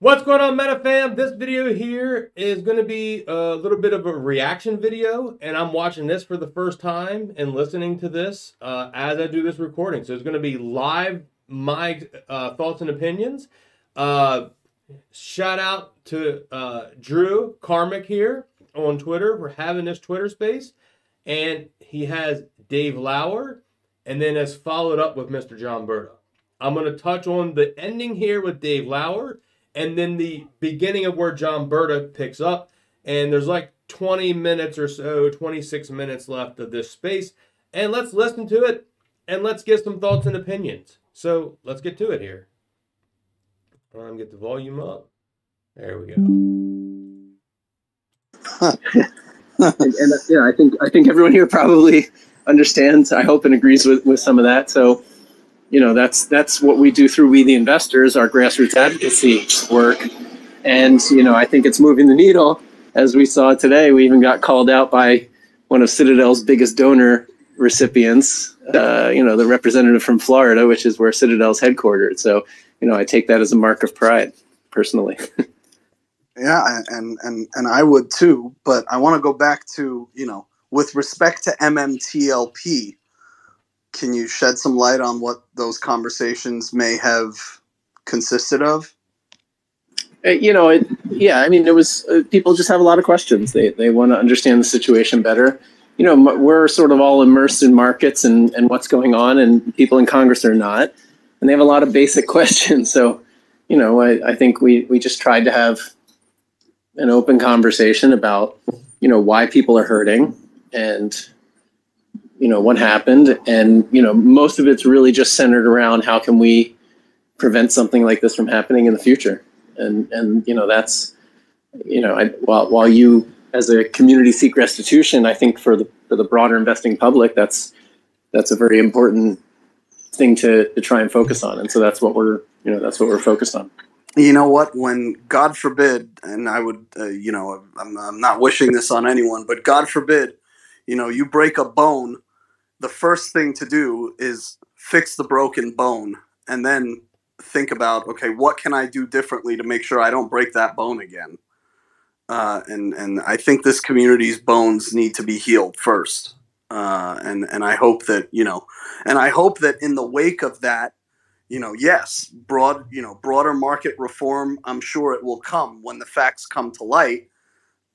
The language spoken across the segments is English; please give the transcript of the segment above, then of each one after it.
What's going on, MetaFam? This video here is going to be a little bit of a reaction video, and I'm watching this for the first time and listening to this as I do this recording. So it's going to be live, my thoughts and opinions. Shout out to Drew Karmic here on Twitter for having this Twitter space, and he has Dave Lauer, and then has followed up with Mr. John Brda. I'm going to touch on the ending here with Dave Lauer, and then the beginning of where John Brda picks up. And there's like 20 minutes or so, 26 minutes left of this space. And let's listen to it, and let's get some thoughts and opinions. So let's get to it here. Get the volume up. There we go. And yeah, I think everyone here probably understands, I hope, and agrees with some of that. So, you know, that's what we do through We the Investors, our grassroots advocacy work. And, you know, I think it's moving the needle. As we saw today, we even got called out by one of Citadel's biggest donor recipients, you know, the representative from Florida, which is where Citadel's headquartered. So, you know, I take that as a mark of pride, personally. Yeah, and I would too. But I want to go back to, you know, with respect to MMTLP, can you shed some light on what those conversations may have consisted of? You know, yeah, I mean, it was people just have a lot of questions. They want to understand the situation better. You know, we're sort of all immersed in markets and what's going on, and people in Congress are not. And they have a lot of basic questions. So, you know, I think we just tried to have an open conversation about, you know, why people are hurting and, you know, what happened. And, you know, most of it's really just centered around how can we prevent something like this from happening in the future. And you know, that's, you know, while you as a community seek restitution, I think for the broader investing public, that's a very important thing to try and focus on. And so that's what we're focused on. You know what, when God forbid, and I would, you know, I'm not wishing this on anyone, but God forbid, you know, you break a bone, the first thing to do is fix the broken bone and then think about, okay, what can I do differently to make sure I don't break that bone again? And I think this community's bones need to be healed first. And I hope that, you know, and I hope that in the wake of that, you know, yes, broader market reform, I'm sure it will come when the facts come to light,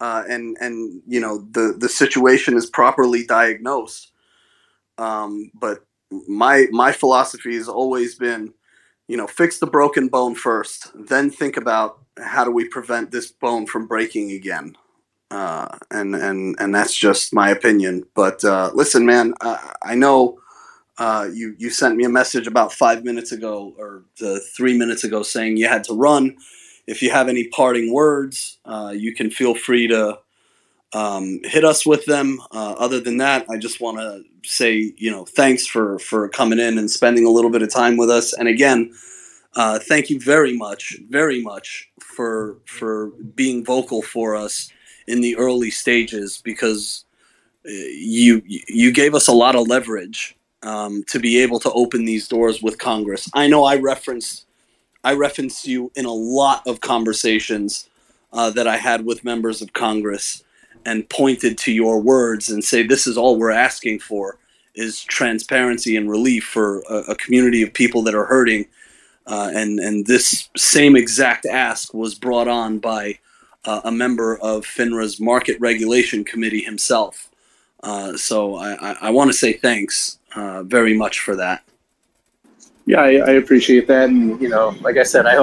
and you know, the situation is properly diagnosed. But my philosophy has always been, you know, fix the broken bone first, then think about how do we prevent this bone from breaking again. And that's just my opinion. But listen, man, I know you sent me a message about 5 minutes ago or 3 minutes ago saying you had to run. If you have any parting words, you can feel free to hit us with them. Other than that, I just want to say, you know, thanks for coming in and spending a little bit of time with us. And again, thank you very much for being vocal for us in the early stages, because you gave us a lot of leverage to be able to open these doors with Congress. I know I referenced you in a lot of conversations that I had with members of Congress, and pointed to your words and say, this is all we're asking for, is transparency and relief for a community of people that are hurting. And this same exact ask was brought on by a member of FINRA's Market Regulation Committee himself. So I want to say thanks very much for that. Yeah, I appreciate that. And, you know, like I said, I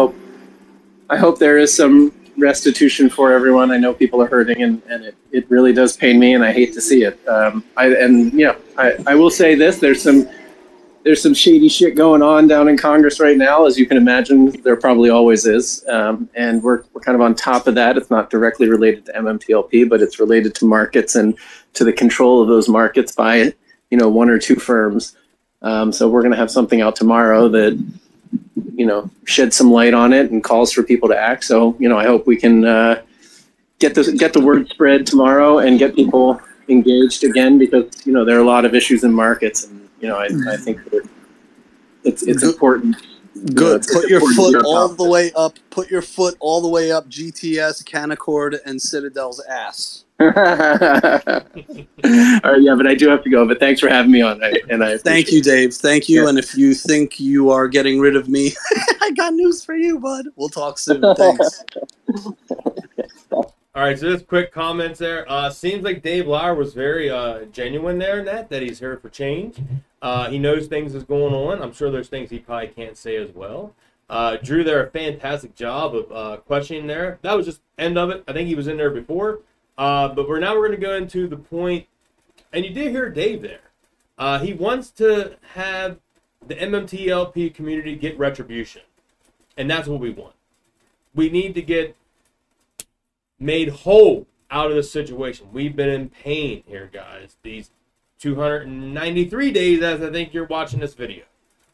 hope there is some restitution for everyone. I know people are hurting, and it really does pain me, and I hate to see it. I will say this: there's some shady shit going on down in Congress right now, as you can imagine. There probably always is, and we're kind of on top of that. It's not directly related to MMTLP, but it's related to markets and to the control of those markets by, you know, one or two firms. So we're going to have something out tomorrow that, you know, shed some light on it and calls for people to act. So, you know, I hope we can get the word spread tomorrow and get people engaged again, because, you know, there are a lot of issues in markets, and, you know, I think that it's important Good. It's Put your important to foot jump all off. the way up. Put your foot all the way up GTS, Canaccord, and Citadel's ass. All right, yeah, but I do have to go. But thanks for having me on, and I Thank you, Dave. Thank you. Yeah. And if you think you are getting rid of me, I got news for you, bud. We'll talk soon. Thanks. All right, so just quick comments there. Seems like Dave Lauer was very genuine there in that he's here for change. He knows things is going on. I'm sure there's things he probably can't say as well. Drew there a fantastic job of questioning there. That was just end of it. I think he was in there before. But we're going to go into the point, and you did hear Dave there. He wants to have the MMTLP community get retribution, and that's what we want. We need to get made whole out of this situation. We've been in pain here, guys. These 293 days as I think you're watching this video.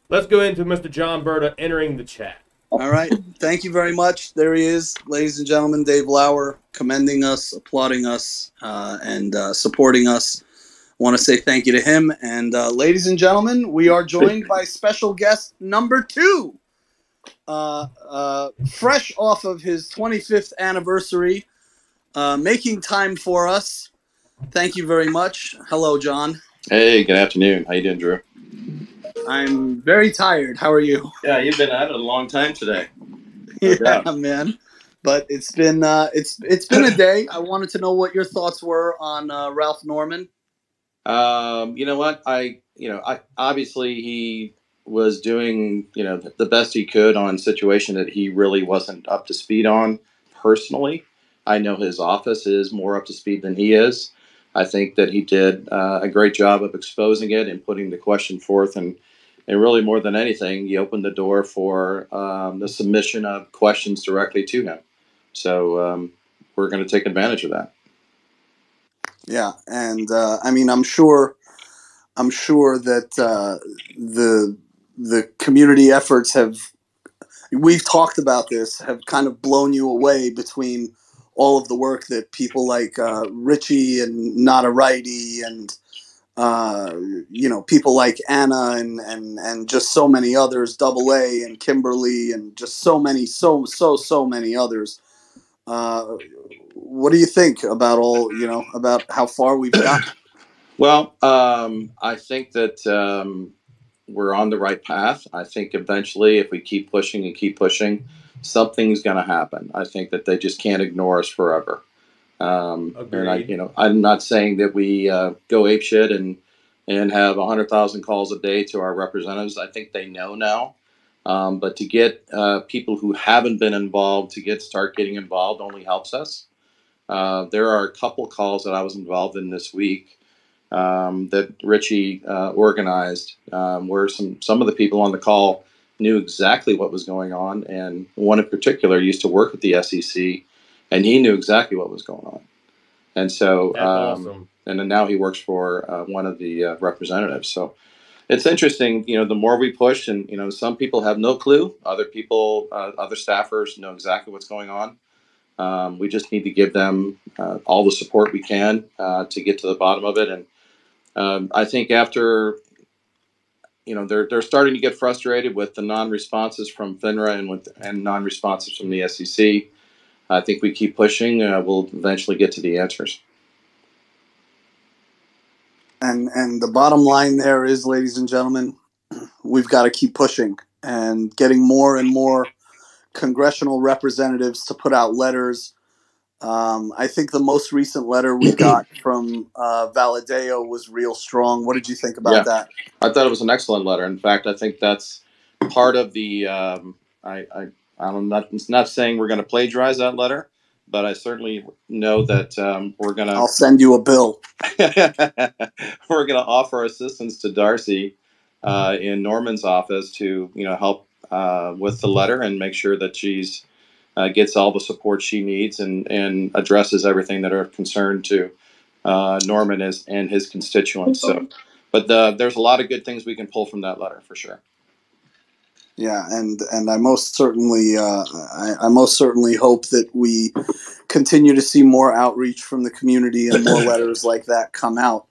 Let's go into Mr. John Brda entering the chat. All right. Thank you very much. There he is, ladies and gentlemen, Dave Lauer, commending us, applauding us, and supporting us. I want to say thank you to him. And ladies and gentlemen, we are joined by special guest number 2. Fresh off of his 25th anniversary, making time for us. Thank you very much. Hello, John. Hey, good afternoon. How you doing, Drew? I'm very tired. How are you? Yeah, you've been at it a long time today. Yeah, man. But it's been it's been a day. I wanted to know what your thoughts were on Ralph Norman. You know what? I obviously he was doing the best he could on a situation that he really wasn't up to speed on personally. I know his office is more up to speed than he is. I think that he did a great job of exposing it and putting the question forth, and really more than anything, he opened the door for the submission of questions directly to him. So we're going to take advantage of that. Yeah, and I mean, I'm sure that the community efforts we've talked about this, have kind of blown you away between all of the work that people like Richie and Not a Righty and people like Anna and just so many others, Double A and Kimberly and just so many others. What do you think about about how far we've gotten? Well, I think that we're on the right path. I think eventually, if we keep pushing, something's going to happen. I think that they just can't ignore us forever. And I'm not saying that we go apeshit and have 100,000 calls a day to our representatives. I think they know now. But to get people who haven't been involved to start getting involved only helps us. There are a couple calls that I was involved in this week that Richie organized, where some of the people on the call knew exactly what was going on, and one in particular used to work at the SEC, and he knew exactly what was going on. And so, awesome. And then now he works for one of the representatives. So it's interesting, the more we push, and some people have no clue. Other people, other staffers know exactly what's going on. We just need to give them all the support we can to get to the bottom of it. And I think after, they're starting to get frustrated with the non-responses from FINRA and non-responses from the SEC. I think we keep pushing. We'll eventually get to the answers. And the bottom line there is, ladies and gentlemen, we've got to keep pushing and getting more and more congressional representatives to put out letters. I think the most recent letter we got from Valadeo was real strong. What did you think about that? I thought it was an excellent letter. In fact, I think that's part of the. I'm not saying we're going to plagiarize that letter, but I certainly know that we're going to. I'll send you a bill. We're going to offer assistance to Darcy in Norman's office to help with the letter and make sure that she's gets all the support she needs and addresses everything that are concerned to Norman and his constituents. So, but there's a lot of good things we can pull from that letter for sure. Yeah, and I most certainly I most certainly hope that we continue to see more outreach from the community and more letters like that come out.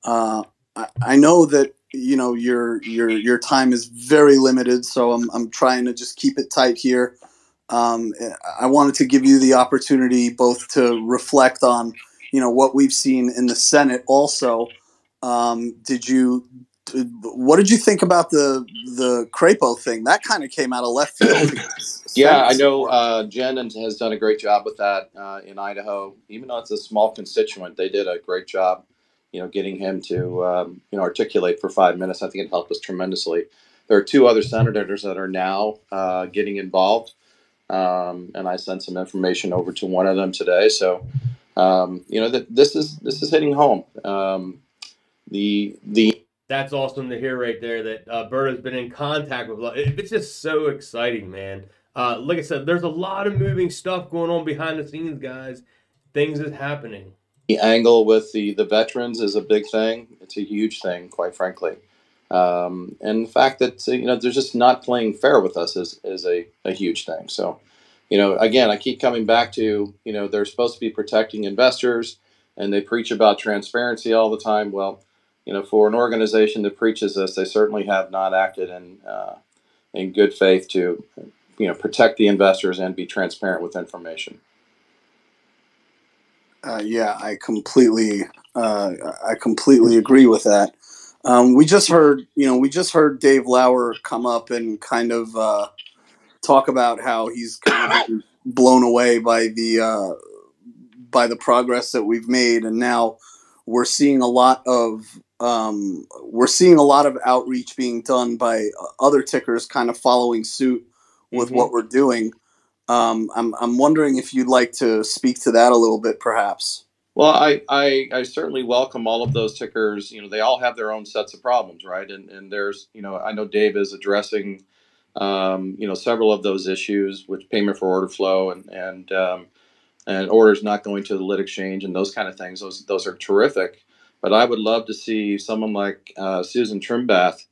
I know that you know, your time is very limited, so I'm trying to just keep it tight here. I wanted to give you the opportunity both to reflect on, you know, what we've seen in the Senate. Also, what did you think about the Crapo thing? That kind of came out of left field. Yeah, I know Jen has done a great job with that in Idaho. Even though it's a small constituent, they did a great job, you know, getting him to you know, articulate for 5 minutes. I think it helped us tremendously. There are 2 other senators that are now getting involved, and I sent some information over to one of them today. So you know, this is hitting home. That's awesome to hear right there that Brda's been in contact with. It's just so exciting, man. Like I said, there's a lot of moving stuff going on behind the scenes, guys. Things is happening. The angle with the veterans is a big thing. It's a huge thing, quite frankly. And the fact that, you know, they're just not playing fair with us is a huge thing. So, you know, again, I keep coming back to, you know, they're supposed to be protecting investors, and they preach about transparency all the time. Well, you know, for an organization that preaches this, they certainly have not acted in good faith to, you know, protect the investors and be transparent with information. Yeah, I completely agree with that. We just heard Dave Lauer come up and kind of talk about how he's kind of been blown away by the progress that we've made, and now we're seeing a lot of outreach being done by other tickers, kind of following suit with what we're doing. I'm wondering if you'd like to speak to that a little bit, perhaps. Well, I certainly welcome all of those tickers. You know, they all have their own sets of problems, right? And there's, you know, I know Dave is addressing, you know, several of those issues with payment for order flow and orders not going to the lit exchange and those kind of things. Those are terrific. But I would love to see someone like Susan Trimbath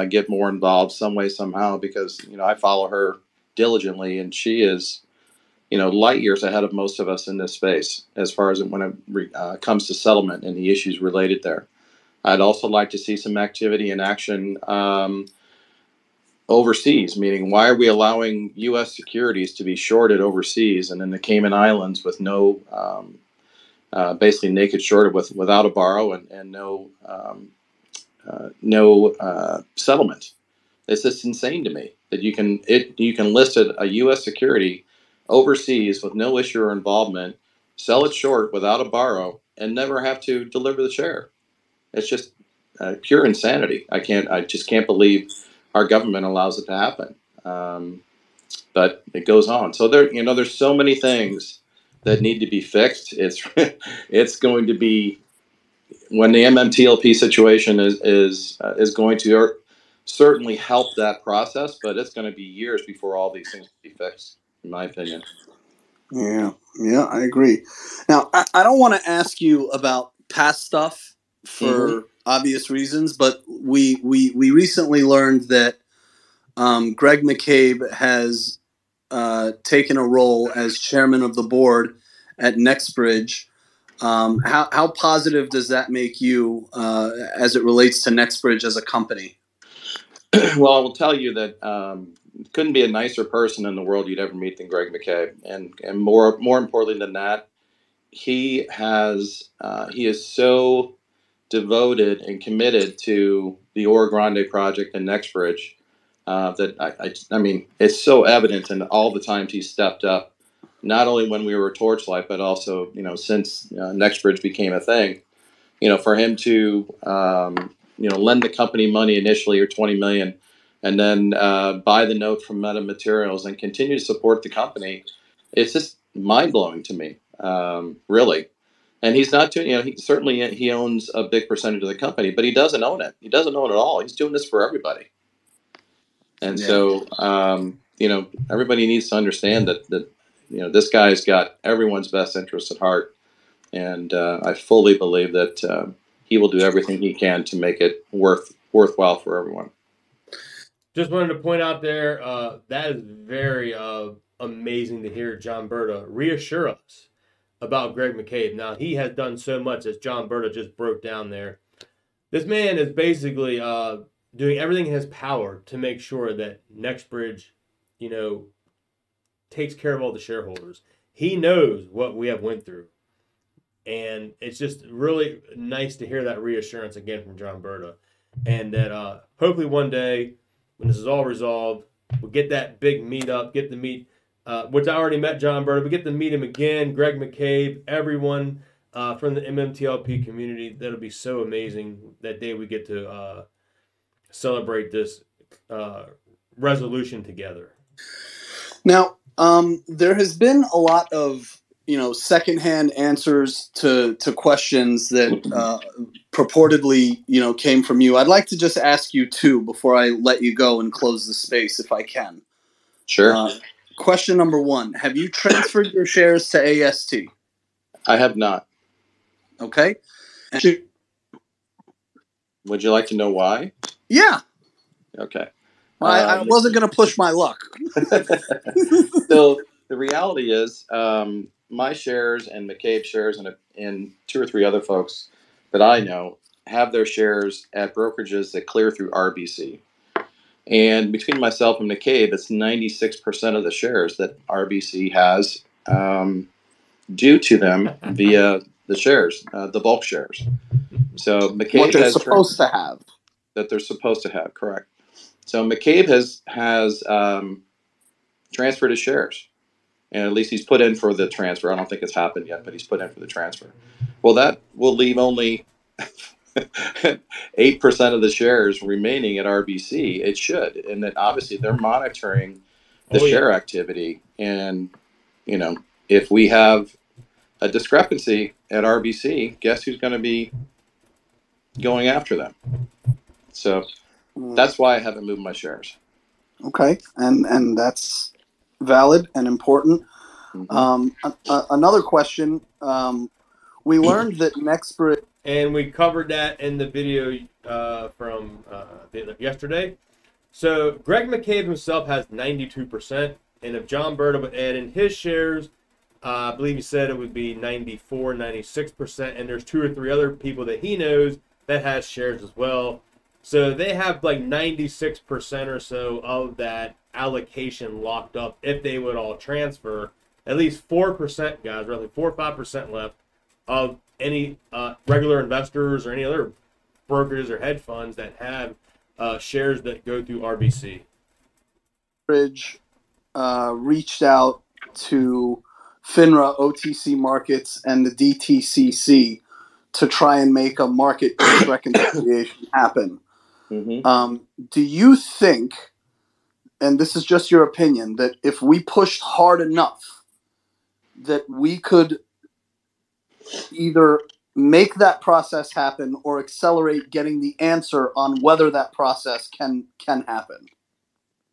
get more involved some way, somehow, because, you know, I follow her diligently, and she is, you know, light years ahead of most of us in this space as far as when it comes to settlement and the issues related there. I'd also like to see some activity and action overseas, meaning why are we allowing U.S. securities to be shorted overseas and in the Cayman Islands with no, basically naked shorted without a borrow and no settlement. It's just insane to me that you can list a U.S. security overseas with no issuer involvement, sell it short without a borrow, and never have to deliver the share. It's just pure insanity. I just can't believe our government allows it to happen. But it goes on. So there's so many things that need to be fixed. It's going to be, when the MMTLP situation is going to certainly help that process, but it's going to be years before all these things can be fixed, in my opinion. Yeah, I agree. Now, I don't want to ask you about past stuff for obvious reasons, but we recently learned that Greg McCabe has taken a role as chairman of the board at Nextbridge. How positive does that make you as it relates to Nextbridge as a company? Well, I will tell you that couldn't be a nicer person in the world you'd ever meet than Greg McCabe, and more importantly than that, he is so devoted and committed to the Oro Grande project and Nextbridge that I mean, it's so evident in all the times he stepped up, not only when we were Torchlight, but also, you know, since Nextbridge became a thing. You know, for him to you know, lend the company money initially, or $20 million, and then buy the note from Meta Materials and continue to support the company, it's just mind blowing to me, really. And he's not doing, you know, he owns a big percentage of the company, but he doesn't own it. He doesn't own it all. He's doing this for everybody. And so, you know, everybody needs to understand that you know, this guy's got everyone's best interests at heart. And I fully believe that he will do everything he can to make it worthwhile for everyone. Just wanted to point out there, that is very amazing to hear John Brda reassure us about Greg McCabe. Now, he has done so much, as John Brda just broke down there. This man is basically doing everything in his power to make sure that Nextbridge, takes care of all the shareholders. He knows what we have went through. And it's just really nice to hear that reassurance again from John Brda. And that hopefully one day, when this is all resolved, we'll get that big meetup, get to meet, which I already met John Brda, but get to meet him again, Greg McCabe, everyone from the MMTLP community. That'll be so amazing that day we get to celebrate this resolution together. Now, there has been a lot of secondhand answers to questions that purportedly came from you. I'd like to just ask you two before I let you go and close the space, if I can. Sure. Question number one: have you transferred your shares to AST? I have not. Okay. Would you like to know why? Yeah. Okay. I wasn't going to push my luck. So the reality is, my shares and McCabe shares and two or three other folks that I know have their shares at brokerages that clear through RBC. And between myself and McCabe, it's 96% of the shares that RBC has due to them via the shares, the bulk shares. So McCabe what they're supposed to have. That they're supposed to have, correct. So McCabe has transferred his shares. And at least he's put in for the transfer. I don't think it's happened yet, but he's put in for the transfer. Well, that will leave only 8% of the shares remaining at RBC. It should. And then obviously they're monitoring the share activity. And, if we have a discrepancy at RBC, guess who's going to be going after them? So that's why I haven't moved my shares. Okay. And that's valid and important. Another question. We learned that Nextbridge, and we covered that in the video from yesterday. So Greg McCabe himself has 92%, and if John Brda would add in his shares, I believe he said it would be 94, 96%, and there's two or three other people that he knows that has shares as well. So they have like 96% or so of that allocation locked up if they would all transfer. At least 4%, guys, roughly 4 or 5% left of any regular investors or any other brokers or hedge funds that have shares that go through RBC. Bridge reached out to FINRA, OTC Markets, and the DTCC to try and make a market reconciliation happen. Do you think, and this is just your opinion, that if we pushed hard enough, that we could either make that process happen or accelerate getting the answer on whether that process can happen?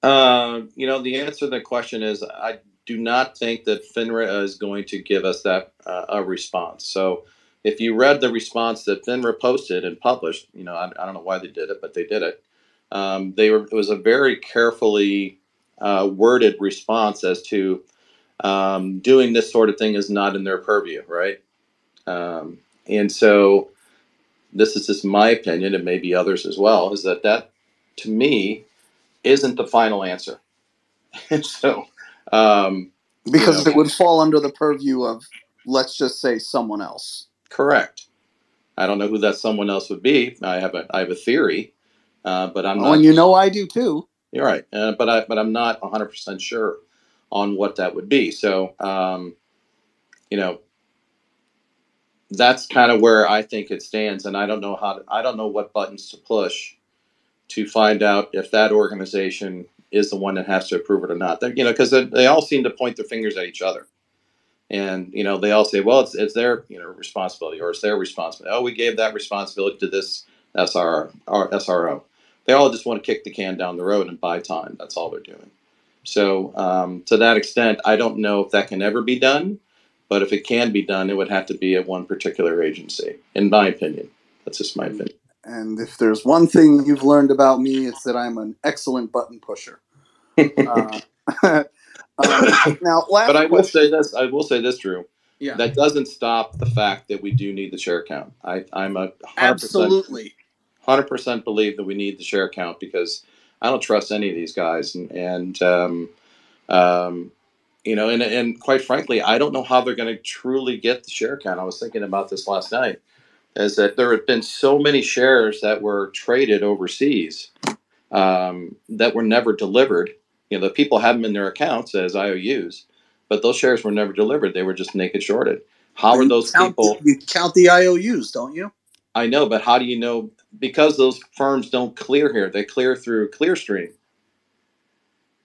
The answer to the question is I do not think that FINRA is going to give us that a response. So if you read the response that FINRA posted and published, I don't know why they did it, but they did it. It was a very carefully worded response as to doing this sort of thing is not in their purview, right? And so this is just my opinion, and maybe others as well, is that to me isn't the final answer. And so because it would fall under the purview of, let's just say, someone else. Correct. I don't know who that someone else would be. I have a theory, but I'm not. And I do too. You're right, but I'm not 100% sure on what that would be. So, that's kind of where I think it stands, and I don't know what buttons to push to find out if that organization is the one that has to approve it or not. Because they all seem to point their fingers at each other. And, they all say, well, it's their, responsibility, or it's their responsibility. Oh, we gave that responsibility to this SRO. They all just want to kick the can down the road and buy time. That's all they're doing. So to that extent, I don't know if that can ever be done. But if it can be done, it would have to be at one particular agency, in my opinion. That's just my opinion. And if there's one thing you've learned about me, it's that I'm an excellent button pusher. Now, but I will say this, Drew. Yeah. That doesn't stop the fact that we do need the share count. I'm 100%, absolutely 100% believe that we need the share count because I don't trust any of these guys. You know, and quite frankly, I don't know how they're going to truly get the share count. I was thinking about this last night, is that there have been so many shares that were traded overseas that were never delivered. You know, the people have them in their accounts as IOUs, but those shares were never delivered. They were just naked shorted. How are those people? You count the IOUs, don't you? I know, but how do you know? Because those firms don't clear here. They clear through Clearstream.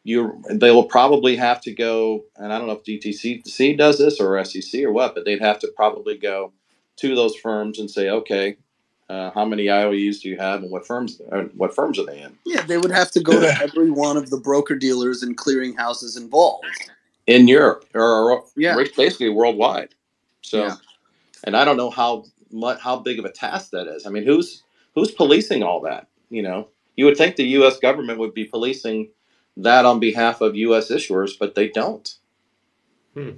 They will probably have to go, and I don't know if DTC does this or SEC or what, but they'd have to probably go to those firms and say, okay, how many IOUs do you have, and what firms are they in? Yeah, they would have to go to every one of the broker dealers and clearing houses involved in Europe or basically worldwide. So, and I don't know how big of a task that is. I mean, who's policing all that? You know, you would think the U.S. government would be policing that on behalf of U.S. issuers, but they don't.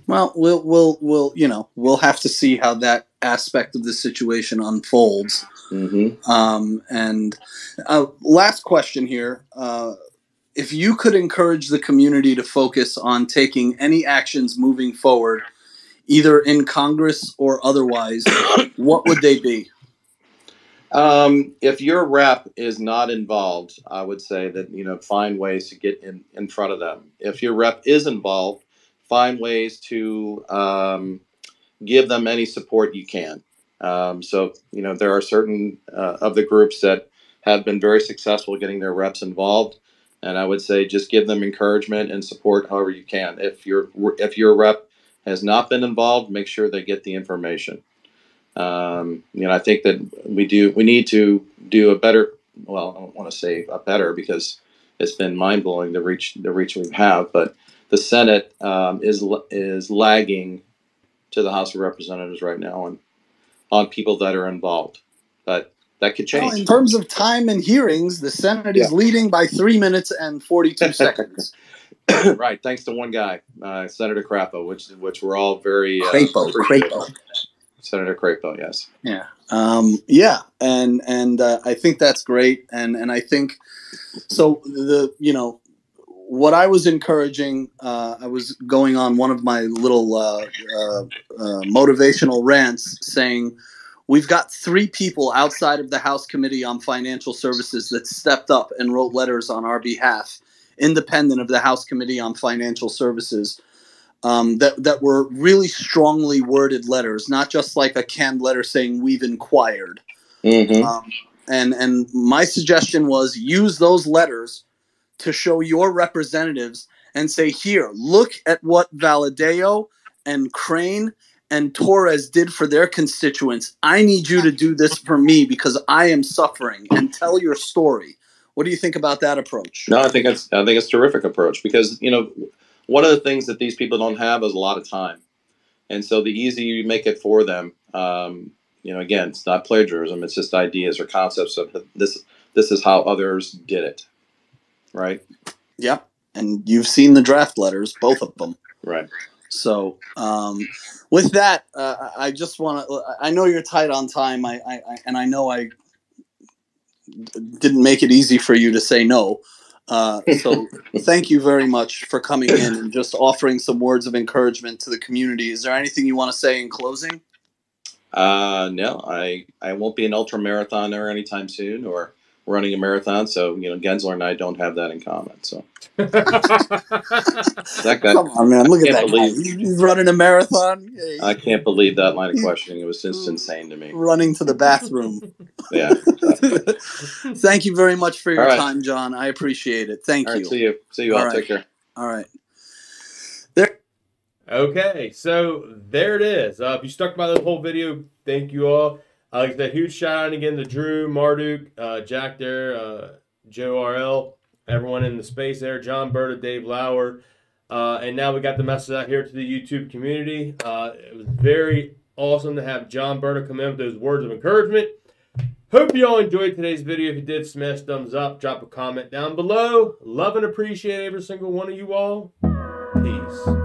Well, we'll have to see how that aspect of the situation unfolds. And last question here: if you could encourage the community to focus on taking any actions moving forward, either in Congress or otherwise, what would they be? If your rep is not involved, I would say that, you know, find ways to get in front of them. If your rep is involved, find ways to give them any support you can. So, you know, there are certain of the groups that have been very successful getting their reps involved. And I would say just give them encouragement and support however you can. If your rep has not been involved, make sure they get the information. You know, I think that we need to do a better, well, I don't want to say a better because it's been mind blowing the reach we have, but the Senate is lagging to the House of Representatives right now on people that are involved, but that could change. Well, in terms of time and hearings, the Senate is leading by 3 minutes and 42 seconds. Right, thanks to one guy, Senator Crapo, which we're all very Crapo. Senator Crapo, yes. Yeah. And I think that's great. And I think so. What I was encouraging, I was going on one of my little motivational rants saying, we've got 3 people outside of the House Committee on Financial Services that stepped up and wrote letters on our behalf, independent of the House Committee on Financial Services. That were really strongly worded letters, not just like a canned letter saying we've inquired. And my suggestion was use those letters to show your representatives and say, here, look at what Valadeo and Crane and Torres did for their constituents. I need you to do this for me because I am suffering, and tell your story. What do you think about that approach? No, I think it's a terrific approach because, you know, one of the things that these people don't have is a lot of time. And so the easier you make it for them, you know, again, it's not plagiarism. It's just ideas or concepts of this is how others did it. Right. Yep. And you've seen the draft letters, both of them. Right. So with that, I just want to, I know you're tight on time. I know I didn't make it easy for you to say no. So thank you very much for coming in and just offering some words of encouragement to the community. Is there anything you want to say in closing? No, I won't be an ultra marathoner anytime soon or running a marathon. So, you know, Gensler and I don't have that in common. So that guy, come on, man, look at that guy. He's running a marathon. I can't believe that line of questioning. It was just insane to me. Running to the bathroom. Yeah. Thank you very much for your time, John. I appreciate it. Thank you. See you all. Take care. All right. Okay, so there it is. If you stuck by the whole video, thank you all. Like that, huge shout out again to Drew, Marduk, Jack there, Joe RL, everyone in the space there, John Brda, Dave Lauer. And now we got the message out here to the YouTube community. It was very awesome to have John Brda come in with those words of encouragement. Hope you all enjoyed today's video. If you did, smash thumbs up, drop a comment down below. Love and appreciate every single one of you all. Peace.